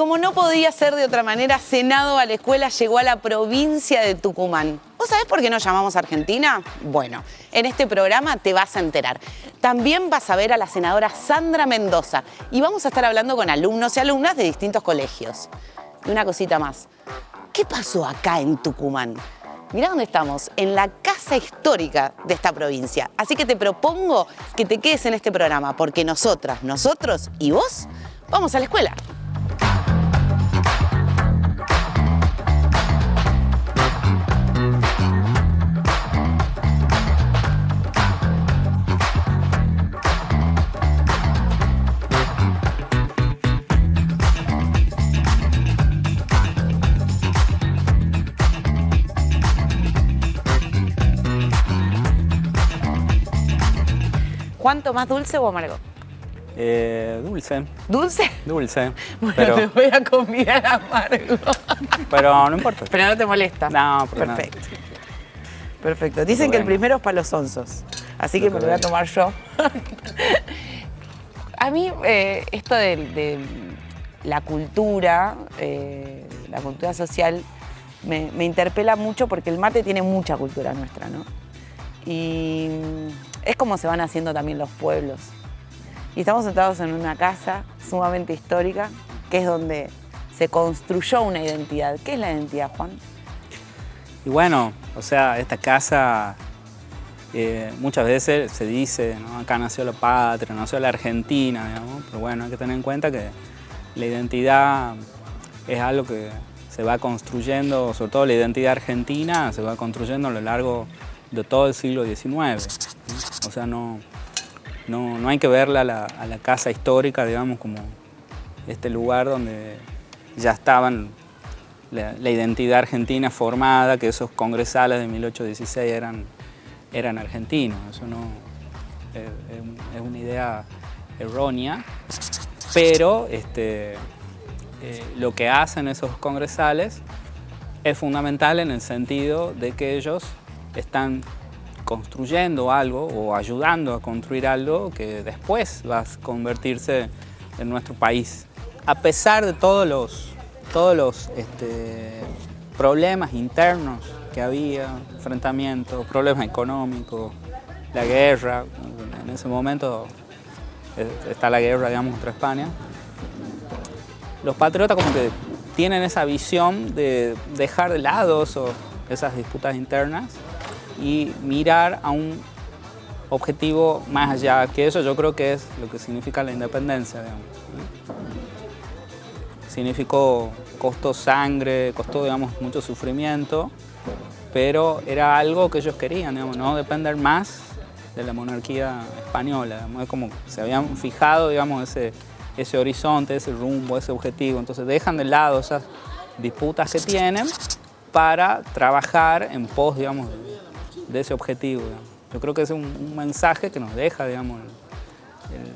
como no podía ser de otra manera, Senado a la Escuela llegó a la provincia de Tucumán. ¿Vos sabés por qué nos llamamos Argentina? Bueno, en este programa te vas a enterar. También vas a ver a la senadora Sandra Mendoza y vamos a estar hablando con alumnos y alumnas de distintos colegios. Y una cosita más. ¿Qué pasó acá en Tucumán? Mirá dónde estamos, en la casa histórica de esta provincia. Así que te propongo que te quedes en este programa, porque nosotras, nosotros y vos vamos a la escuela. ¿Cuánto más, dulce o amargo? Dulce. ¿Dulce? Dulce. Bueno, pero, te voy a convidar amargo. pero no importa. Pero no te molesta. No, pero perfecto. Perfecto. Dicen que el primero es para los onzos, así que me lo voy a tomar yo. A mí esto de la cultura social, me interpela mucho porque el mate tiene mucha cultura nuestra, ¿no? Y es como se van haciendo también los pueblos. Y estamos sentados en una casa sumamente histórica, que es donde se construyó una identidad. ¿Qué es la identidad, Juan? Y bueno, o sea, esta casa muchas veces se dice, ¿no? Acá nació la patria, nació la Argentina, digamos. Pero bueno, hay que tener en cuenta que la identidad es algo que se va construyendo, sobre todo la identidad argentina, se va construyendo a lo largo de todo el siglo XIX. ¿No? O sea, no hay que verla a la casa histórica, digamos, como este lugar donde ya estaban la identidad argentina formada, que esos congresales de 1816 eran argentinos. Eso no es una idea errónea, pero lo que hacen esos congresales es fundamental en el sentido de que ellos están construyendo algo o ayudando a construir algo que después va a convertirse en nuestro país. A pesar de todos los problemas internos que había, enfrentamientos, problemas económicos, la guerra, en ese momento está la guerra, digamos, contra España, los patriotas como que tienen esa visión de dejar de lado esas disputas internas y mirar a un objetivo más allá, que eso yo creo que es lo que significa la independencia, digamos. Significó, costó sangre, costó, digamos, mucho sufrimiento, pero era algo que ellos querían, digamos, no depender más de la monarquía española, digamos. Es como se habían fijado, digamos, ese horizonte, ese rumbo, ese objetivo, entonces dejan de lado esas disputas que tienen para trabajar en pos, digamos, de ese objetivo, digamos. Yo creo que es un mensaje que nos deja, digamos,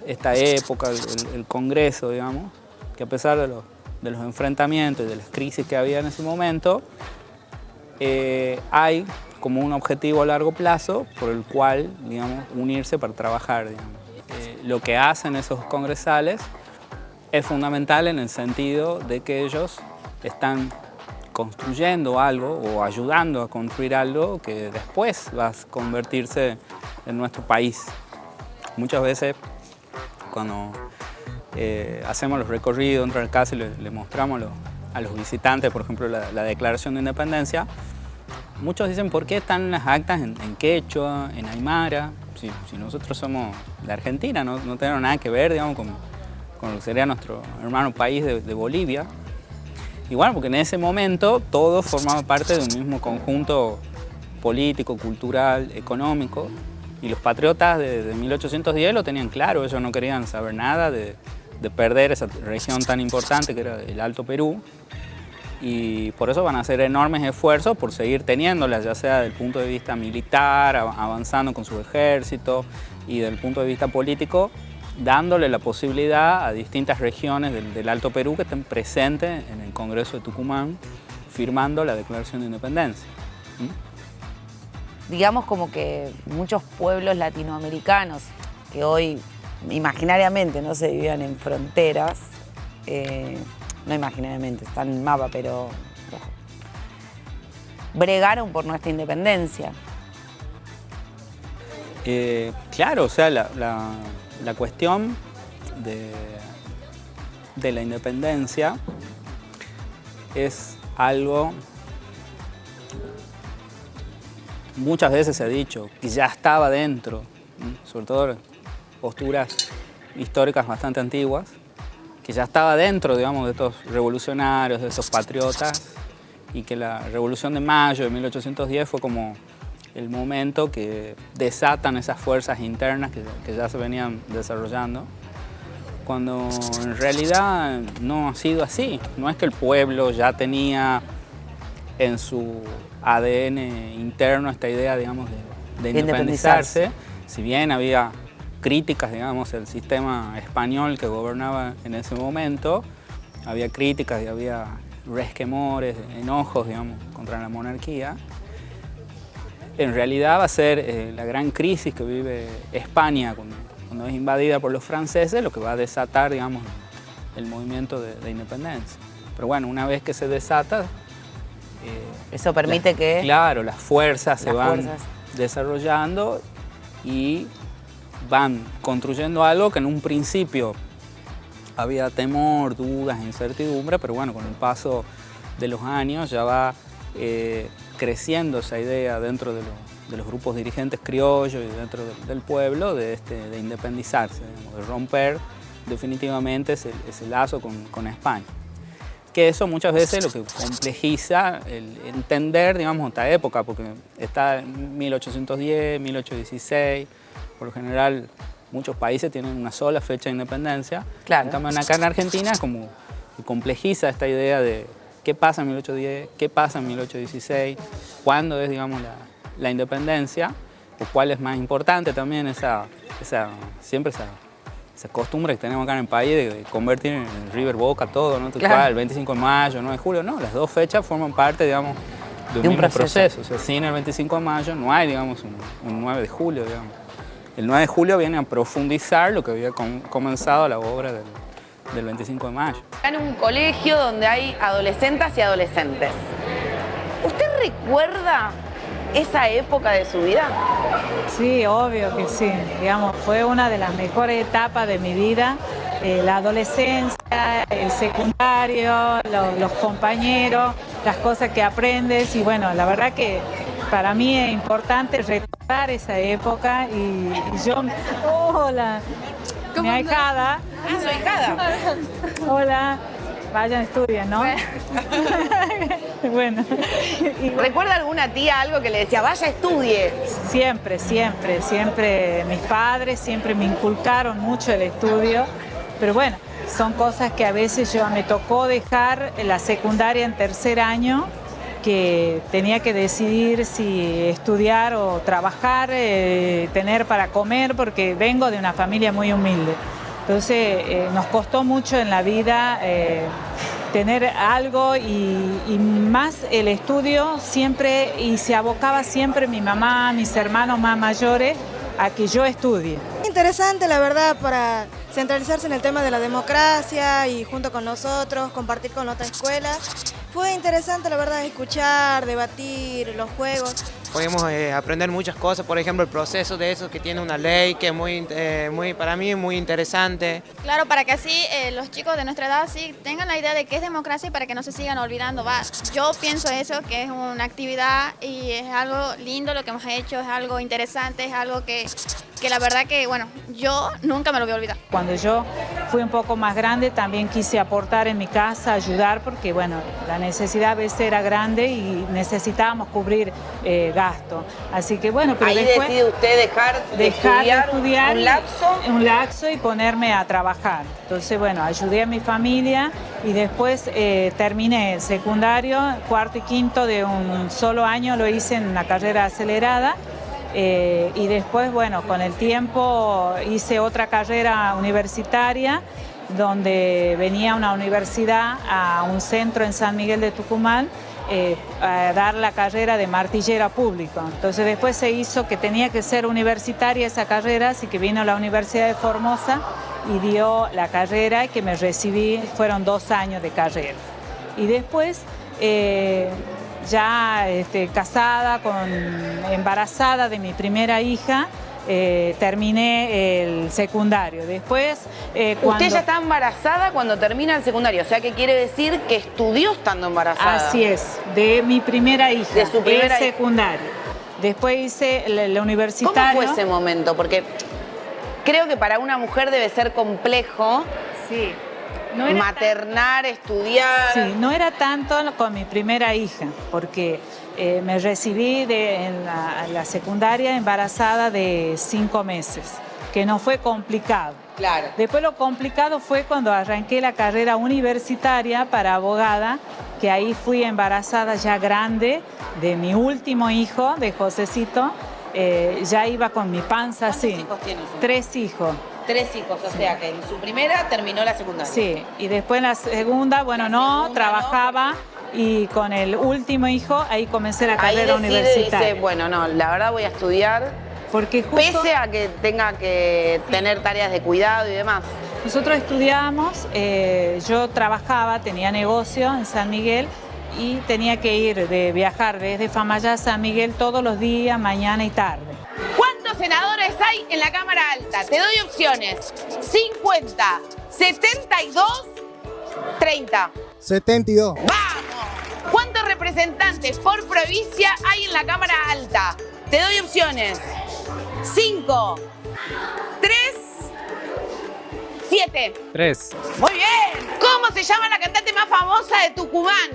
esta época, el Congreso, digamos, que a pesar de los enfrentamientos y de las crisis que había en ese momento, hay como un objetivo a largo plazo por el cual, digamos, unirse para trabajar, digamos. Lo que hacen esos congresales es fundamental en el sentido de que ellos están construyendo algo o ayudando a construir algo que después va a convertirse en nuestro país. Muchas veces cuando hacemos los recorridos dentro del casa y le mostramos a los visitantes, por ejemplo, la Declaración de Independencia, muchos dicen ¿por qué están las actas en quechua, en aymara? Si nosotros somos de Argentina, no tenemos nada que ver, digamos, con lo que sería nuestro hermano país de Bolivia. Y bueno, porque en ese momento todo formaba parte de un mismo conjunto político, cultural, económico. Y los patriotas de 1810 lo tenían claro, ellos no querían saber nada de perder esa región tan importante que era el Alto Perú. Y por eso van a hacer enormes esfuerzos por seguir teniéndolas, ya sea desde el punto de vista militar, avanzando con su ejército, y desde el punto de vista político, dándole la posibilidad a distintas regiones del Alto Perú que estén presentes en el Congreso de Tucumán, firmando la Declaración de Independencia. Digamos como que muchos pueblos latinoamericanos que hoy imaginariamente no se vivían en fronteras, no imaginariamente, está en el mapa, pero bregaron por nuestra independencia. Claro, o sea, la cuestión de la independencia es algo, muchas veces se ha dicho, que ya estaba dentro, sobre todo posturas históricas bastante antiguas, que ya estaba dentro, digamos, de estos revolucionarios, de estos patriotas, y que la Revolución de Mayo de 1810 fue como el momento que desatan esas fuerzas internas que ya se venían desarrollando, cuando en realidad no ha sido así. No es que el pueblo ya tenía en su ADN interno esta idea, digamos, de independizarse. Si bien había críticas, digamos, al sistema español que gobernaba en ese momento, había críticas y había resquemores, enojos, digamos, contra la monarquía. En realidad va a ser la gran crisis que vive España cuando es invadida por los franceses, lo que va a desatar, digamos, el movimiento de independencia. Pero bueno, una vez que se desata... eso permite que... Claro, las fuerzas se van desarrollando y van construyendo algo que en un principio había temor, dudas, incertidumbre, pero bueno, con el paso de los años ya va creciendo esa idea dentro de los grupos dirigentes criollos y dentro del pueblo de independizarse, digamos, de romper definitivamente ese lazo con España. Que eso muchas veces lo que complejiza el entender, digamos, esta época, porque está en 1810, 1816, por lo general muchos países tienen una sola fecha de independencia. Claro. En cambio, acá en Argentina es como que complejiza esta idea de qué pasa en 1810, qué pasa en 1816, cuándo es, digamos, la independencia, o cuál es más importante también siempre esa costumbre que tenemos acá en el país de convertir en River Boca todo, ¿no? Claro. El 25 de mayo, 9 de julio, no, las dos fechas forman parte, digamos, de un mismo proceso. O sea, sin el 25 de mayo no hay, digamos, un 9 de julio, digamos. El 9 de julio viene a profundizar lo que había comenzado la obra del 25 de mayo. En un colegio donde hay adolescentas y adolescentes. ¿Usted recuerda esa época de su vida? Sí, obvio que sí. Digamos, fue una de las mejores etapas de mi vida. La adolescencia, el secundario, los compañeros, las cosas que aprendes. Y bueno, la verdad que para mí es importante recordar esa época. Y yo... Hola, mi ahijada. Ah, su ahijada. Hola. Vayan, estudien, ¿no? Bueno. ¿Recuerda alguna tía algo que le decía, vaya, estudie? Siempre, siempre, siempre mis padres siempre me inculcaron mucho el estudio, pero bueno, son cosas que a veces me tocó dejar en la secundaria en tercer año, que tenía que decidir si estudiar o trabajar, tener para comer, porque vengo de una familia muy humilde. Entonces nos costó mucho en la vida tener algo y más el estudio siempre, y se abocaba siempre mi mamá, mis hermanos más mayores a que yo estudie. Interesante, la verdad, para centralizarse en el tema de la democracia y junto con nosotros, compartir con otras escuelas. Fue interesante, la verdad, escuchar, debatir, los juegos. Pudimos aprender muchas cosas, por ejemplo, el proceso de eso que tiene una ley que es para mí muy interesante. Claro, para que así los chicos de nuestra edad sí tengan la idea de qué es democracia y para que no se sigan olvidando. Yo pienso eso, que es una actividad y es algo lindo lo que hemos hecho, es algo interesante, es algo que la verdad que, bueno, yo nunca me lo voy a olvidar. Cuando yo fui un poco más grande también quise aportar en mi casa, ayudar, porque bueno, la necesidad a veces era grande y necesitábamos cubrir gasto. Así que bueno, pero ahí después decide usted dejar de estudiar un lapso y ponerme a trabajar. Entonces bueno, ayudé a mi familia y después terminé el secundario, cuarto y quinto de un solo año lo hice en una carrera acelerada. Y después, bueno, con el tiempo hice otra carrera universitaria donde venía a una universidad, a un centro en San Miguel de Tucumán, a dar la carrera de martillera público. Entonces después se hizo que tenía que ser universitaria esa carrera, así que vino a la Universidad de Formosa y dio la carrera, que me recibí, fueron 2 años de carrera. Y después, ya casada, embarazada de mi primera hija, terminé el secundario. Después, Usted ya está embarazada cuando termina el secundario, o sea que quiere decir que estudió estando embarazada. Así es, de mi primera hija, De su primera hija. secundario. Después hice el universitario. ¿Cómo fue ese momento? Porque creo que para una mujer debe ser complejo Sí. No era maternar, estudiar. Sí, no era tanto con mi primera hija, porque me recibí en la secundaria embarazada de 5 meses, que no fue complicado. Claro. Después lo complicado fue cuando arranqué la carrera universitaria para abogada, que ahí fui embarazada ya grande de mi último hijo, de Josecito. Ya iba con mi panza así. ¿Cuántos hijos tiene usted? 3 hijos. 3 hijos, o sea que en su primera terminó la secundaria. Sí, y después en la segunda, bueno, trabajaba y con el último hijo ahí comencé la carrera Ahí universitaria. dice, bueno, no, la verdad voy a estudiar, Porque justo pese a que tenga que tener tareas de cuidado y demás. nosotros estudiábamos, yo trabajaba, tenía negocio en San Miguel y tenía que viajar desde Famayá a San Miguel todos los días, mañana y tarde. ¿Cuántos senadores hay en la Cámara Alta? Te doy opciones. 50, 72, 30. 72. ¡Vamos! ¿Cuántos representantes por provincia hay en la Cámara Alta? Te doy opciones. 5, 3, 7. 3. Muy bien. ¿Cómo se llama la cantante más famosa de Tucumán?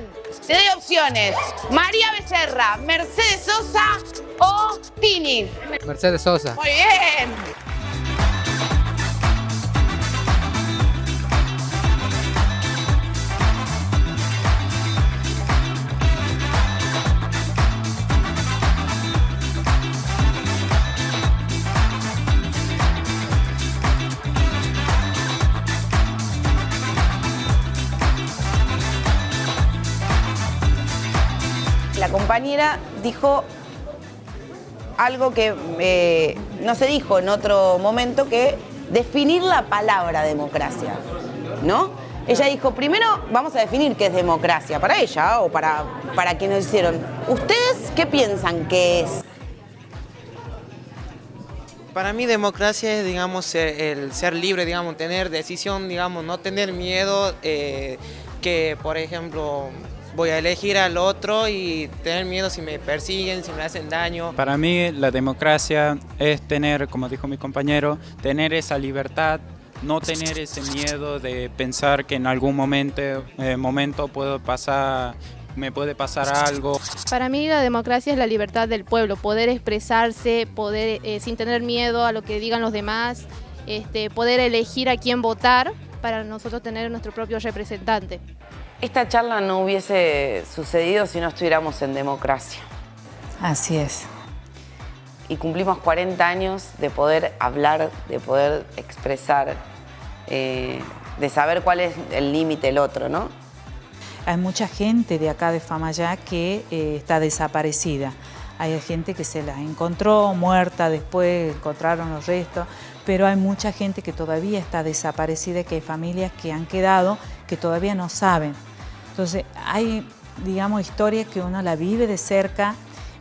Te doy opciones. María Becerra, Mercedes Sosa o Tini. Mercedes Sosa. Muy bien. La compañera dijo algo que no se dijo en otro momento, que definir la palabra democracia, ¿no? Ella dijo, primero vamos a definir qué es democracia, para ella o para quienes lo hicieron. ¿Ustedes qué piensan que es? Para mí democracia es, digamos, el ser libre, digamos, tener decisión, digamos, no tener miedo que, por ejemplo, voy a elegir al otro y tener miedo si me persiguen, si me hacen daño. Para mí la democracia es tener, como dijo mi compañero, tener esa libertad, no tener ese miedo de pensar que en algún momento me puede pasar algo. Para mí la democracia es la libertad del pueblo, poder expresarse, poder sin tener miedo a lo que digan los demás, poder elegir a quién votar para nosotros tener nuestro propio representante. Esta charla no hubiese sucedido si no estuviéramos en democracia. Así es. Y cumplimos 40 años de poder hablar, de poder expresar, de saber cuál es el límite del otro, ¿no? Hay mucha gente de acá de Famayá que está desaparecida. Hay gente que se la encontró muerta, después encontraron los restos, pero hay mucha gente que todavía está desaparecida, que hay familias que han quedado que todavía no saben. Entonces hay, digamos, historias que uno la vive de cerca,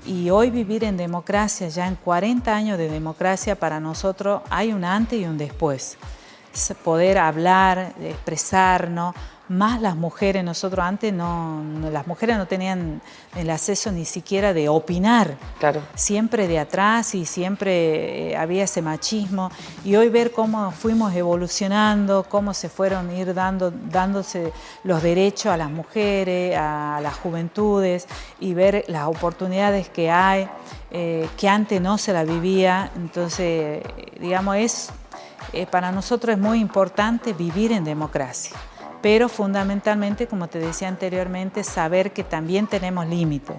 y hoy vivir en democracia, ya en 40 años de democracia, para nosotros hay un antes y un después. Poder hablar, expresarnos, más las mujeres. Nosotros antes las mujeres no tenían el acceso ni siquiera de opinar. Claro. Siempre de atrás y siempre había ese machismo. Y hoy ver cómo fuimos evolucionando, cómo se fueron dándose los derechos a las mujeres, a las juventudes, y ver las oportunidades que hay, que antes no se la vivía. Entonces, digamos, para nosotros es muy importante vivir en democracia. Pero fundamentalmente, como te decía anteriormente, saber que también tenemos límites,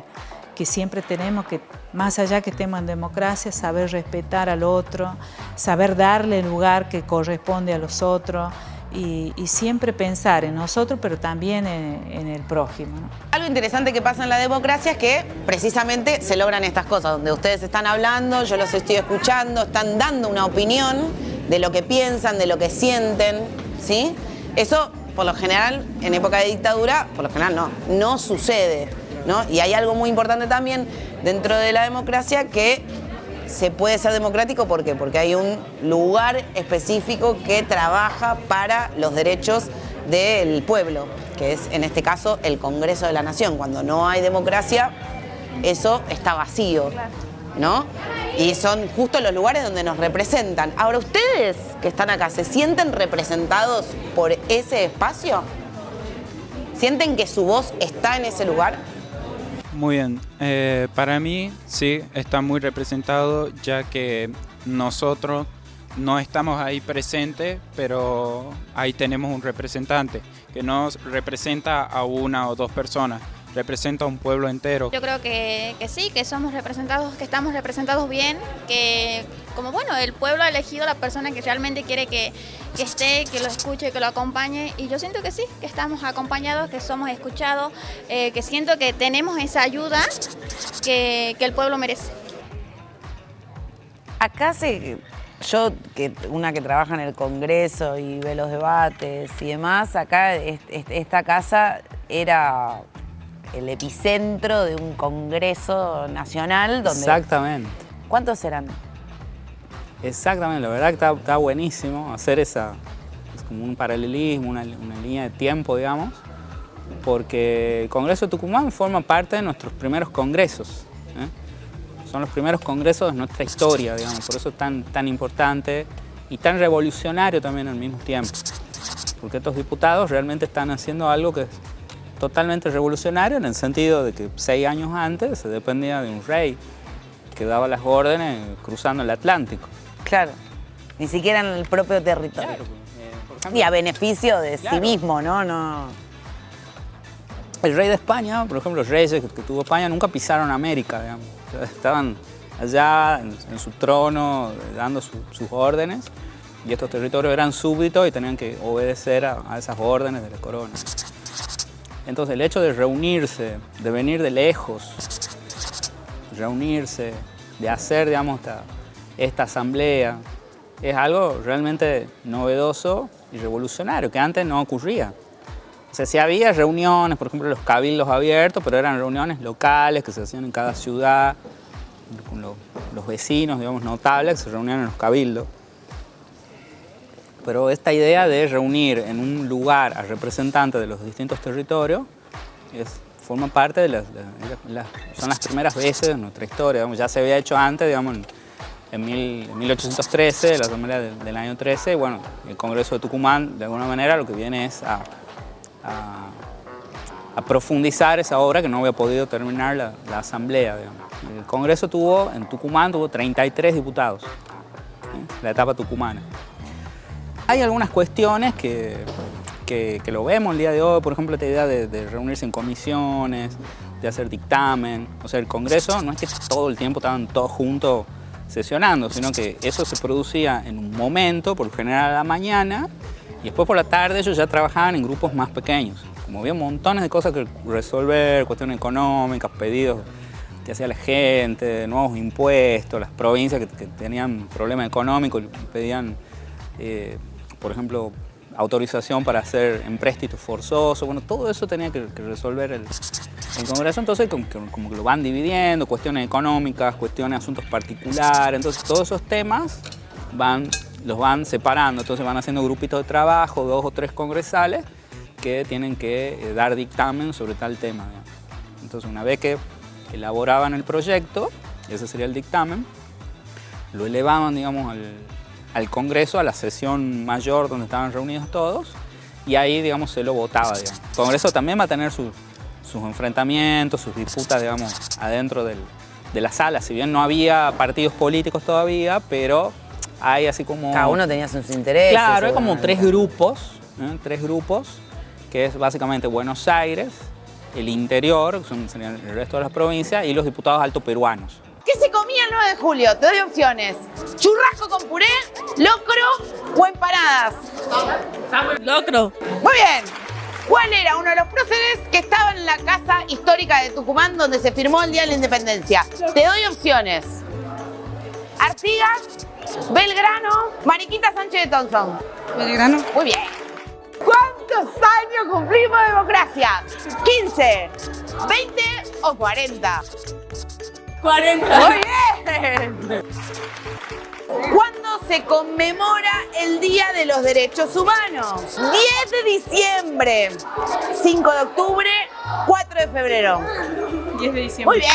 que siempre tenemos que, más allá que estemos en democracia, saber respetar al otro, saber darle el lugar que corresponde a los otros y siempre pensar en nosotros, pero también en el prójimo, ¿no? Algo interesante que pasa en la democracia es que precisamente se logran estas cosas, donde ustedes están hablando, yo los estoy escuchando, están dando una opinión, de lo que piensan, de lo que sienten, ¿sí? Eso, por lo general, en época de dictadura, por lo general no sucede, ¿no? Y hay algo muy importante también dentro de la democracia que se puede ser democrático, ¿por qué? Porque hay un lugar específico que trabaja para los derechos del pueblo, que es en este caso el Congreso de la Nación. Cuando no hay democracia, eso está vacío, ¿no? Y son justo los lugares donde nos representan. Ahora, ustedes que están acá, ¿se sienten representados por ese espacio? ¿Sienten que su voz está en ese lugar? Muy bien, para mí sí, está muy representado, ya que nosotros no estamos ahí presentes, pero ahí tenemos un representante que nos representa a una o dos personas, representa a un pueblo entero. Yo creo que sí, que somos representados, que estamos representados bien, que como bueno, el pueblo ha elegido a la persona que realmente quiere que esté, que lo escuche, que lo acompañe, y yo siento que sí, que estamos acompañados, que somos escuchados, que siento que tenemos esa ayuda que el pueblo merece. Acá yo, una que trabaja en el Congreso y ve los debates y demás, acá esta casa era el epicentro de un Congreso nacional donde... Exactamente. ¿Cuántos eran? Exactamente, la verdad que está buenísimo hacer es como un paralelismo, una línea de tiempo, digamos, porque el Congreso de Tucumán forma parte de nuestros primeros congresos, ¿eh? Son los primeros congresos de nuestra historia, digamos, por eso es tan importante y tan revolucionario también al mismo tiempo, porque estos diputados realmente están haciendo algo que es totalmente revolucionario en el sentido de que 6 años antes se dependía de un rey que daba las órdenes cruzando el Atlántico. Claro, ni siquiera en el propio territorio. Claro, por ejemplo, y a beneficio de sí mismo, ¿no? El rey de España, por ejemplo, los reyes que tuvo España nunca pisaron América, digamos. O sea, estaban allá en su trono dando sus órdenes y estos territorios eran súbditos y tenían que obedecer a esas órdenes de la corona. Entonces el hecho de reunirse, de venir de lejos, reunirse, de hacer, digamos, esta asamblea, es algo realmente novedoso y revolucionario, que antes no ocurría. O sea, sí había reuniones, por ejemplo, los cabildos abiertos, pero eran reuniones locales que se hacían en cada ciudad, con los vecinos, digamos, notables, que se reunían en los cabildos. Pero esta idea de reunir en un lugar a representantes de los distintos territorios forma parte de son las primeras veces de nuestra historia. Digamos, ya se había hecho antes, digamos, en 1813, la asamblea del año 13, y bueno, el Congreso de Tucumán, de alguna manera, lo que viene es a profundizar esa obra que no había podido terminar la asamblea, digamos. El Congreso en Tucumán tuvo 33 diputados, ¿sí? La etapa tucumana. Hay algunas cuestiones que lo vemos el día de hoy, por ejemplo, esta idea de reunirse en comisiones, de hacer dictamen. O sea, el Congreso no es que todo el tiempo estaban todos juntos sesionando, sino que eso se producía en un momento, por lo general a la mañana, y después por la tarde ellos ya trabajaban en grupos más pequeños. Como había montones de cosas que resolver, cuestiones económicas, pedidos que hacía la gente, nuevos impuestos, las provincias que tenían problemas económicos y pedían, por ejemplo, autorización para hacer empréstitos forzosos. Bueno, todo eso tenía que resolver el Congreso, entonces como que lo van dividiendo, cuestiones económicas, cuestiones de asuntos particulares, entonces todos esos temas los van separando, entonces van haciendo grupitos de trabajo, 2 o 3 congresales que tienen que dar dictamen sobre tal tema, ¿no? Entonces una vez que elaboraban el proyecto, ese sería el dictamen, lo elevaban, digamos, al Congreso, a la sesión mayor donde estaban reunidos todos, y ahí, digamos, se lo votaba, digamos. El Congreso también va a tener sus enfrentamientos, sus disputas, digamos, adentro de la sala. Si bien no había partidos políticos todavía, pero hay así como... Cada uno tenía sus intereses. Claro, hay como 3 grupos, ¿eh? 3 grupos, que es básicamente Buenos Aires, el interior, que serían el resto de las provincias, y los diputados altos peruanos. ¿Qué se comía el 9 de julio? Te doy opciones. ¿Churrasco con puré, locro o empanadas? Locro. Muy bien. ¿Cuál era uno de los próceres que estaba en la casa histórica de Tucumán donde se firmó el Día de la Independencia? Te doy opciones. Artigas, Belgrano, Mariquita Sánchez de Thompson. Belgrano. Muy bien. ¿Cuántos años cumplimos de democracia? ¿15, 20 o 40? 40. Muy bien. ¿Cuándo se conmemora el Día de los Derechos Humanos? 10 de diciembre, 5 de octubre, 4 de febrero. 10 de diciembre. Muy bien.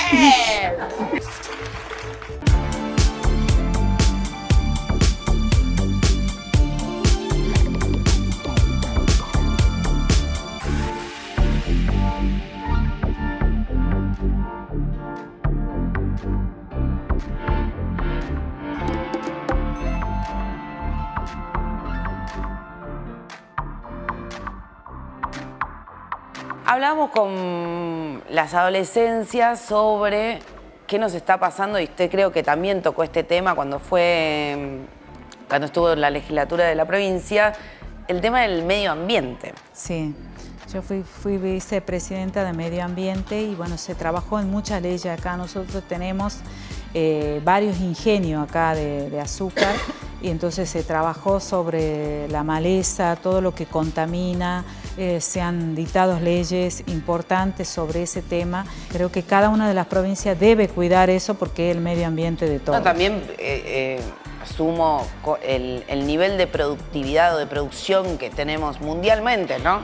Hablamos con las adolescencias sobre qué nos está pasando y usted creo que también tocó este tema cuando estuvo en la legislatura de la provincia, el tema del medio ambiente. Sí, yo fui vicepresidenta de Medio Ambiente y bueno, se trabajó en muchas leyes acá. Nosotros tenemos varios ingenios acá de azúcar y entonces se trabajó sobre la maleza, todo lo que contamina. Se han dictado leyes importantes sobre ese tema. Creo que cada una de las provincias debe cuidar eso porque es el medio ambiente de todos. No, también asumo el nivel de productividad o de producción que tenemos mundialmente, ¿no?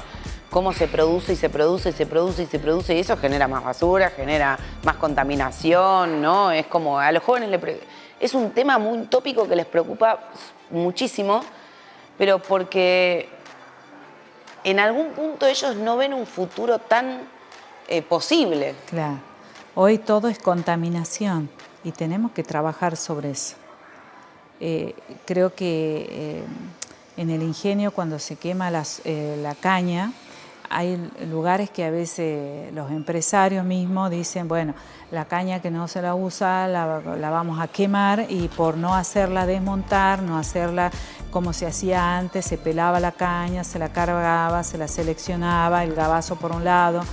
Cómo se produce y se produce y se produce y se produce y eso genera más basura, genera más contaminación, ¿no? Es como a los jóvenes es un tema muy tópico que les preocupa muchísimo, pero porque en algún punto ellos no ven un futuro tan posible. Claro. Hoy todo es contaminación y tenemos que trabajar sobre eso. Creo que en el ingenio cuando se quema la caña, hay lugares que a veces los empresarios mismos dicen, bueno, la caña que no se la usa la vamos a quemar y por no hacerla desmontar, no hacerla como se hacía antes, se pelaba la caña, se la cargaba, se la seleccionaba, el gabazo por un lado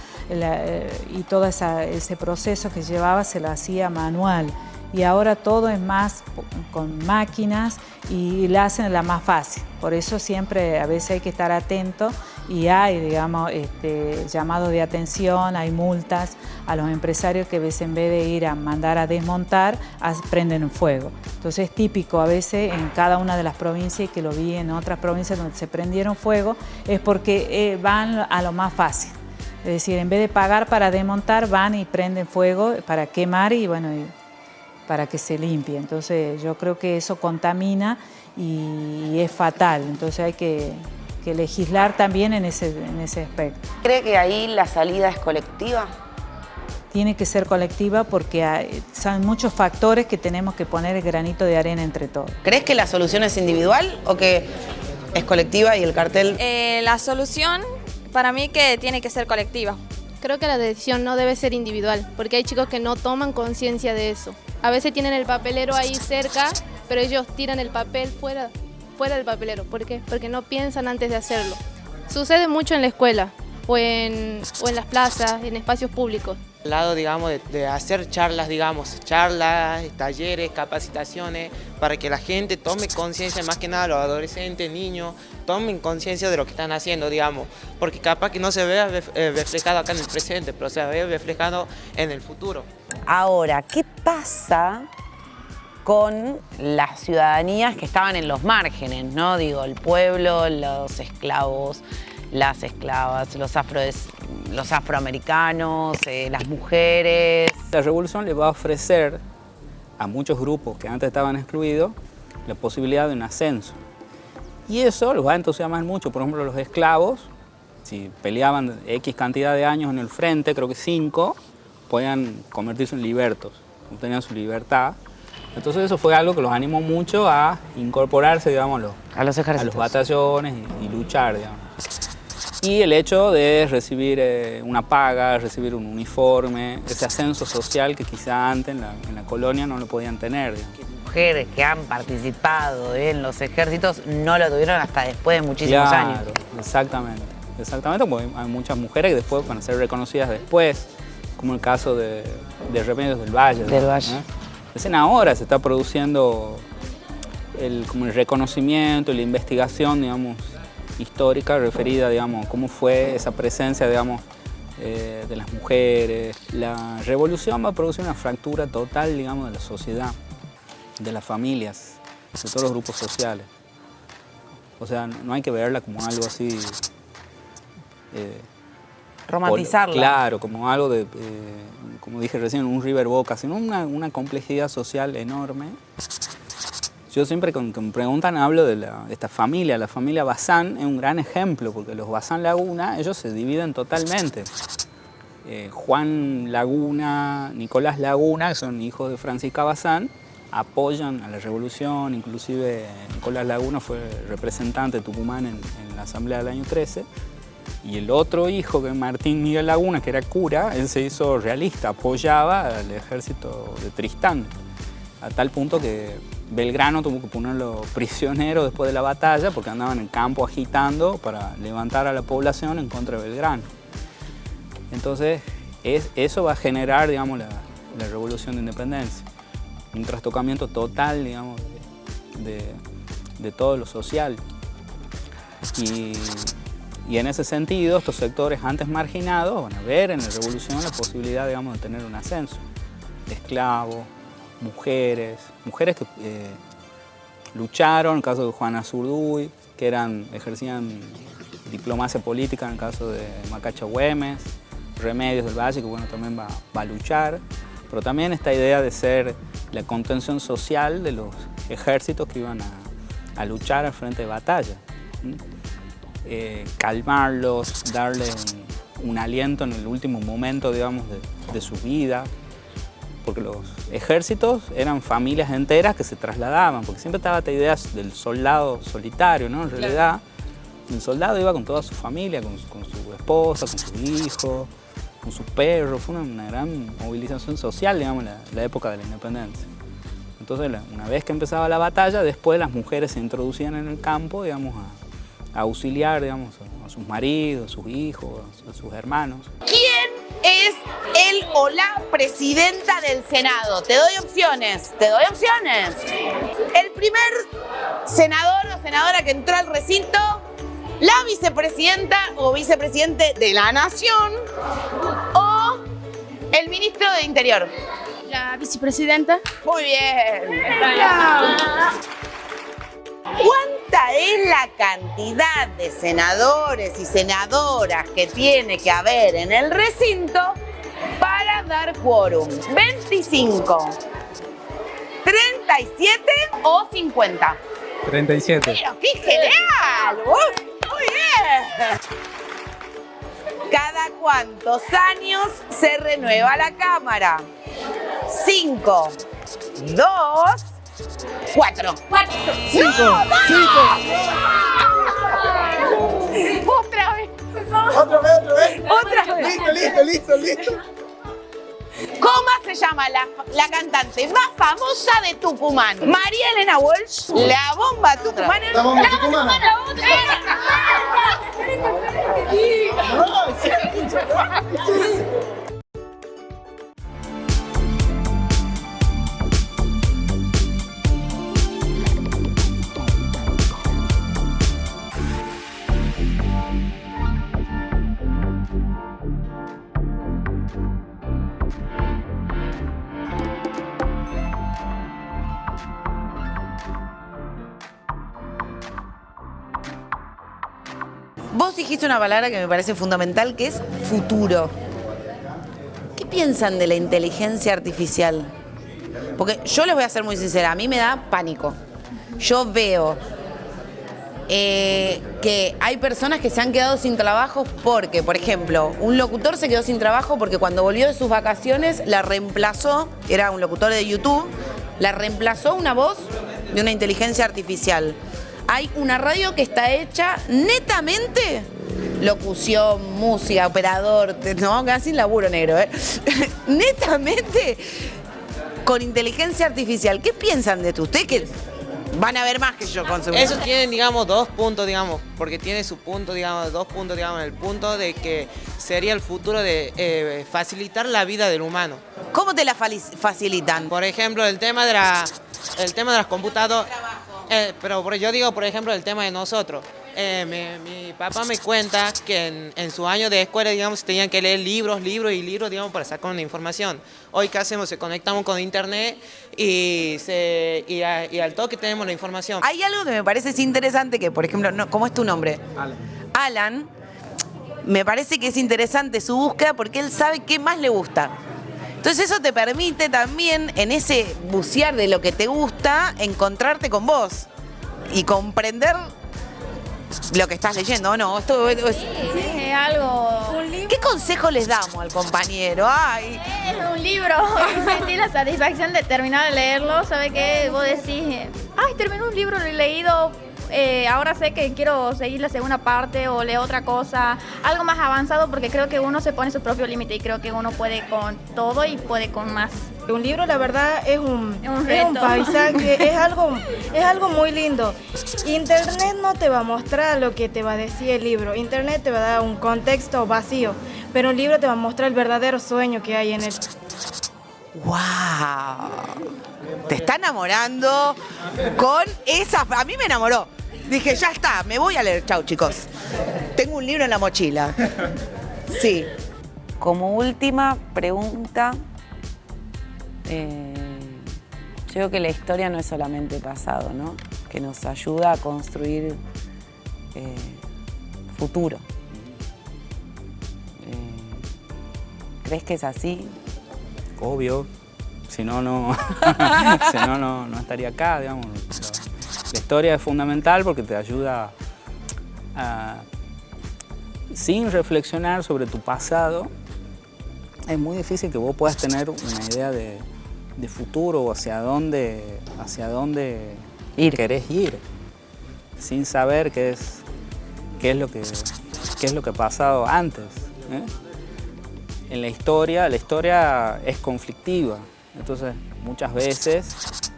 y todo ese proceso que llevaba se lo hacía manual. Y ahora todo es más con máquinas y la hacen la más fácil. Por eso siempre a veces hay que estar atento y hay, digamos, llamados de atención, hay multas a los empresarios que a veces en vez de ir a mandar a desmontar, prenden un fuego. Entonces es típico a veces en cada una de las provincias, y que lo vi en otras provincias donde se prendieron fuego, es porque van a lo más fácil. Es decir, en vez de pagar para desmontar, van y prenden fuego para quemar y bueno, para que se limpie. Entonces yo creo que eso contamina y es fatal. Entonces hay que legislar también en ese aspecto. ¿Cree que ahí la salida es colectiva? Tiene que ser colectiva porque son muchos factores que tenemos que poner el granito de arena entre todos. ¿Crees que la solución es individual o que es colectiva y el cartel? La solución para mí que tiene que ser colectiva. Creo que la decisión no debe ser individual, porque hay chicos que no toman conciencia de eso. A veces tienen el papelero ahí cerca, pero ellos tiran el papel fuera del papelero. ¿Por qué? Porque no piensan antes de hacerlo. Sucede mucho en la escuela o en las plazas, en espacios públicos. Al lado, digamos, de hacer charlas, talleres, capacitaciones, para que la gente tome conciencia, más que nada los adolescentes, niños, tomen conciencia de lo que están haciendo, digamos, porque capaz que no se vea reflejado acá en el presente, pero se ve reflejado en el futuro. Ahora, ¿qué pasa con las ciudadanías que estaban en los márgenes, ¿no? Digo, el pueblo, los esclavos, las esclavas, los afroamericanos, las mujeres. La revolución le va a ofrecer a muchos grupos que antes estaban excluidos la posibilidad de un ascenso. Y eso los va a entusiasmar mucho. Por ejemplo, los esclavos, si peleaban X cantidad de años en el frente, creo que 5, podían convertirse en libertos, obtenían su libertad. Entonces eso fue algo que los animó mucho a incorporarse, digamos, a los ejércitos, a los batallones y luchar, digamos. Y el hecho de recibir una paga, recibir un uniforme, ese ascenso social que quizá antes en la colonia no lo podían tener, digamos. Mujeres que han participado en los ejércitos no lo tuvieron hasta después de muchísimos años. Exactamente, porque hay muchas mujeres que después van a ser reconocidas después, como el caso de Remedios del Valle. Del Valle. Recién ahora se está produciendo como el reconocimiento y la investigación, digamos, histórica referida, digamos, cómo fue esa presencia, digamos, de las mujeres. La revolución va a producir una fractura total, digamos, de la sociedad, de las familias, de todos los grupos sociales. O sea, no hay que verla como algo así... romantizarla. Claro, como algo de, como dije recién, un River Boca, sino una complejidad social enorme. Yo siempre que me preguntan hablo de esta familia. La familia Bazán es un gran ejemplo, porque los Bazán Laguna, ellos se dividen totalmente. Juan Laguna, Nicolás Laguna, que son hijos de Francisca Bazán, apoyan a la revolución. Inclusive Nicolás Laguna fue representante de Tucumán en la asamblea del año 13. Y el otro hijo, que es Martín Miguel Laguna, que era cura, él se hizo realista, apoyaba al ejército de Tristán, a tal punto que Belgrano tuvo que ponerlo prisionero después de la batalla porque andaban en el campo agitando para levantar a la población en contra de Belgrano. Entonces, eso va a generar, digamos, la revolución de independencia. Un trastocamiento total, digamos, de todo lo social. Y en ese sentido, estos sectores antes marginados van a ver en la revolución la posibilidad, digamos, de tener un ascenso. Esclavos, mujeres que lucharon, en el caso de Juana Zurduy, que ejercían diplomacia política, en el caso de Macacha Güemes, Remedios del Valle, que bueno, también va a luchar, pero también esta idea de ser la contención social de los ejércitos que iban a luchar al frente de batalla. Calmarlos, darle un aliento en el último momento, digamos, de su vida, porque los ejércitos eran familias enteras que se trasladaban, porque siempre estaba esta idea del soldado solitario, ¿no? En realidad, el soldado iba con toda su familia, con su esposa, con sus hijos, con sus perros. Fue una gran movilización social, digamos, la época de la independencia. Entonces, una vez que empezaba la batalla, después las mujeres se introducían en el campo, digamos, a auxiliar, digamos, a sus maridos, a sus hijos, a sus hermanos. ¿Quién es el o la presidenta del Senado? Te doy opciones. El primer senador o senadora que entró al recinto, la vicepresidenta o vicepresidente de la Nación o el ministro de Interior. La vicepresidenta. Muy bien. ¿Cuánta es la cantidad de senadores y senadoras que tiene que haber en el recinto para dar quórum? ¿25, 37 o 50? 37. ¡Pero qué genial! ¡Muy bien! ¿Cada cuántos años se renueva la Cámara? 5, 2, 4. 5. Otra vez. Listo. ¿Cómo se llama la cantante más famosa de Tucumán? María Elena Walsh, la bomba tucumana. La bomba tucumana. Vos dijiste una palabra que me parece fundamental, que es futuro. ¿Qué piensan de la inteligencia artificial? Porque yo les voy a ser muy sincera, a mí me da pánico. Yo veo que hay personas que se han quedado sin trabajo porque, por ejemplo, un locutor se quedó sin trabajo porque cuando volvió de sus vacaciones la reemplazó, era un locutor de YouTube, la reemplazó una voz de una inteligencia artificial. Hay una radio que está hecha netamente locución, música, operador, no, casi laburo negro, netamente con inteligencia artificial. ¿Qué piensan de esto? Ustedes que van a ver más que yo consumir. Eso tiene, digamos, dos puntos, digamos, porque tiene su punto, digamos, dos puntos, digamos, el punto de que sería el futuro de facilitar la vida del humano. ¿Cómo te la facilitan? Por ejemplo, el tema de las computadoras. Pero yo digo, por ejemplo, el tema de nosotros. Mi papá me cuenta que en su año de escuela, digamos, tenían que leer libros, digamos, para sacar una información. Hoy, ¿qué hacemos? Se conectamos con internet y al toque tenemos la información. Hay algo que me parece interesante que, por ejemplo, ¿cómo es tu nombre? Alan. Alan, me parece que es interesante su búsqueda porque él sabe qué más le gusta. Entonces eso te permite también, en ese bucear de lo que te gusta, encontrarte con vos y comprender lo que estás leyendo, ¿no? Es algo... ¿Qué consejo les damos al compañero? Ay. Es un libro y sentí la satisfacción de terminar de leerlo. ¿Sabe qué? Vos decís, ay, terminé un libro, lo he leído, ahora sé que quiero seguir la segunda parte o leer otra cosa, algo más avanzado, porque creo que uno se pone su propio límite y creo que uno puede con todo y puede con más. Un libro, la verdad, es un reto. paisaje, es algo muy lindo. Internet no te va a mostrar lo que te va a decir el libro. Internet te va a dar un contexto vacío, pero un libro te va a mostrar el verdadero sueño que hay en él. ¡Wow! Te está enamorando con esa... A mí me enamoró. Dije, ya está, me voy a leer. Chau, chicos. Tengo un libro en la mochila. Sí. Como última pregunta, yo creo que la historia no es solamente pasado, ¿no? Que nos ayuda a construir futuro. ¿Crees que es así? Obvio, si no, no estaría acá, digamos. La historia es fundamental porque te ayuda a, sin reflexionar sobre tu pasado, es muy difícil que vos puedas tener una idea de futuro o hacia dónde querés ir, sin saber qué es lo que ha pasado antes, ¿eh? En la historia es conflictiva, entonces muchas veces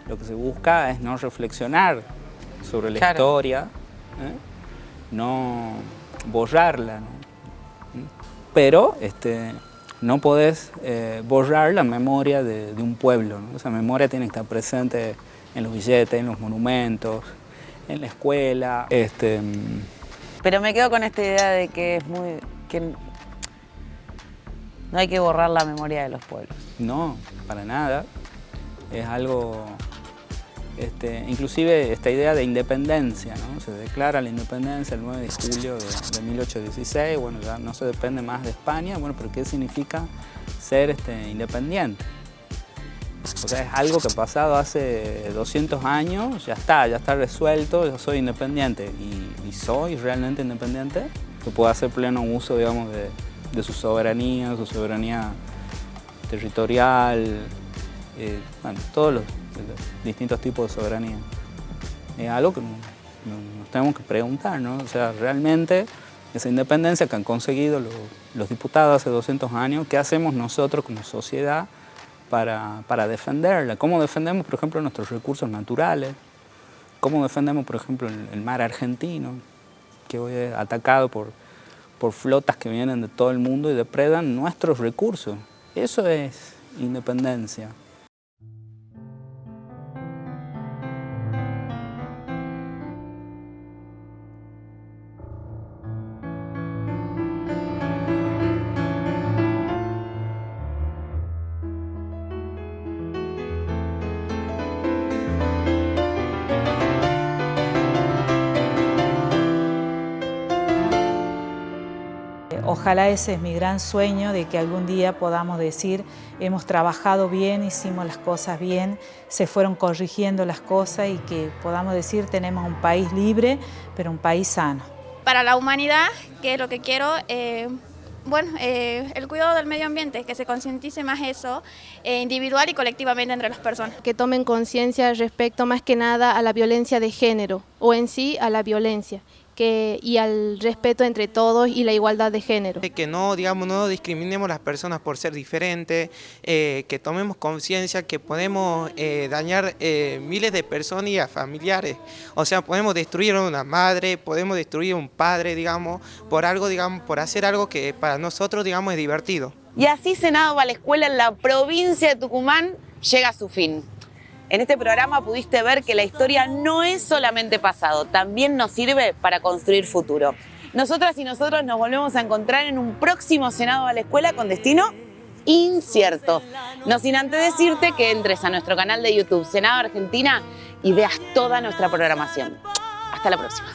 lo que se busca es no reflexionar sobre la historia, ¿eh? No borrarla, ¿no? Pero no podés borrar la memoria de un pueblo, ¿no? Esa memoria tiene que estar presente en los billetes, en los monumentos, en la escuela. Pero me quedo con esta idea de que no hay que borrar la memoria de los pueblos. No, para nada. Es algo, inclusive esta idea de independencia, ¿no? Se declara la independencia el 9 de julio de 1816, bueno, ya no se depende más de España, bueno, pero ¿qué significa ser independiente? O sea, es algo que ha pasado hace 200 años, ya está resuelto, yo soy independiente y soy realmente independiente, que puedo hacer pleno uso, digamos, de su soberanía territorial, bueno, todos los distintos tipos de soberanía. Es algo que nos tenemos que preguntar, ¿no? O sea, realmente esa independencia que han conseguido los diputados hace 200 años, ¿qué hacemos nosotros como sociedad para defenderla? ¿Cómo defendemos, por ejemplo, nuestros recursos naturales? ¿Cómo defendemos, por ejemplo, el mar argentino, que hoy es atacado por flotas que vienen de todo el mundo y depredan nuestros recursos? Eso es independencia. Ojalá ese es mi gran sueño, de que algún día podamos decir, hemos trabajado bien, hicimos las cosas bien, se fueron corrigiendo las cosas y que podamos decir, tenemos un país libre, pero un país sano. Para la humanidad, que es lo que quiero, el cuidado del medio ambiente, que se concientice más eso, individual y colectivamente entre las personas. Que tomen conciencia respecto más que nada a la violencia de género, o en sí a la violencia. Y al respeto entre todos y la igualdad de género. Que no discriminemos a las personas por ser diferentes, que tomemos conciencia que podemos dañar miles de personas y a familiares. O sea, podemos destruir a una madre, podemos destruir a un padre, digamos, por hacer algo que para nosotros, digamos, es divertido. Y así Senado va a la escuela en la provincia de Tucumán llega a su fin. En este programa pudiste ver que la historia no es solamente pasado, también nos sirve para construir futuro. Nosotras y nosotros nos volvemos a encontrar en un próximo Senado a la escuela con destino incierto. No sin antes decirte que entres a nuestro canal de YouTube Senado Argentina y veas toda nuestra programación. Hasta la próxima.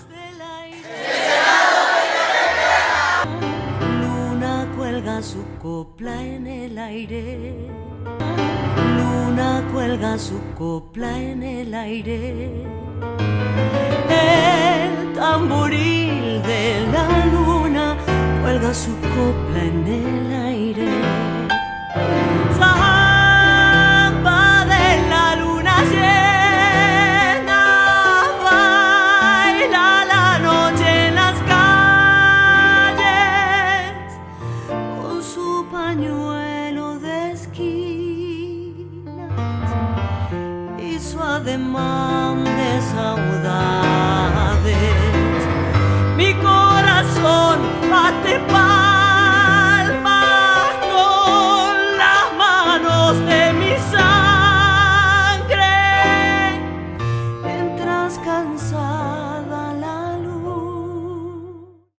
Luna cuelga su copla en el aire. Luna cuelga su copla en el aire. El tamboril de la luna cuelga su copla en el aire. Samba de la luna llena, baila la noche en las calles con su pañuelo de esquinas y su ademán